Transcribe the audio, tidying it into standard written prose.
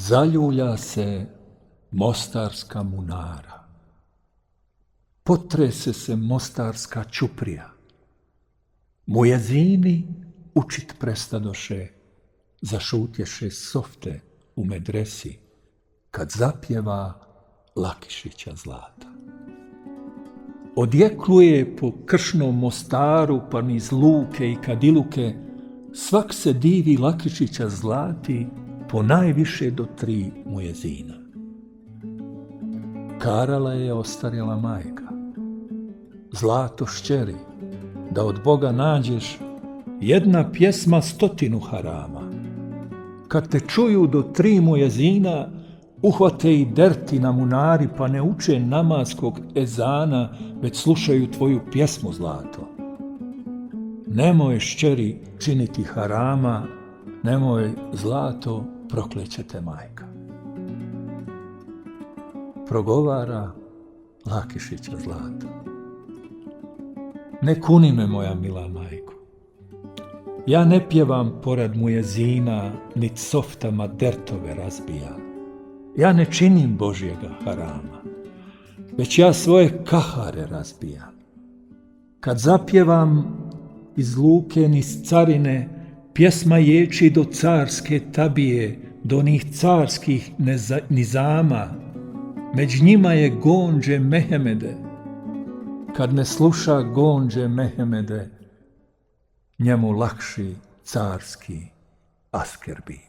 Zaljulja se mostarska munara, potrese se mostarska ćuprija, mujezini učit prestadoše, zašutješe softe u medresi, kad zapjeva Lakišića Zlata. Odjekluje po kršnom Mostaru pa niz luke i kadiluke, svak se divi Lakišića Zlati po najviše do 3 mujezina. Karala je ostarjela majka. Zlato šćeri, da od Boga nađeš jedna pjesma 100 harama. Kad te čuju do 3 mujezina, uhvate i derti na munari, pa ne uče namaskog ezana, već slušaju tvoju pjesmu, Zlato. Nemoj, šćeri, činiti harama, nemoj, Zlato, prokleće te majka. Progovara Lakišića Zlata. Ne kuni me, moja mila majko. Ja ne pjevam porad mujezina, nit softama dertove razbijam. Ja ne činim Božjega harama, već ja svoje kahare razbijam. Kad zapjevam iz luke niz carine, pjesma ječi do carske tabije, do onih carskih nizama, među njima je Gondže Mehemede. Kad me sluša Gondže Mehemede, njemu lakši carski asker bi.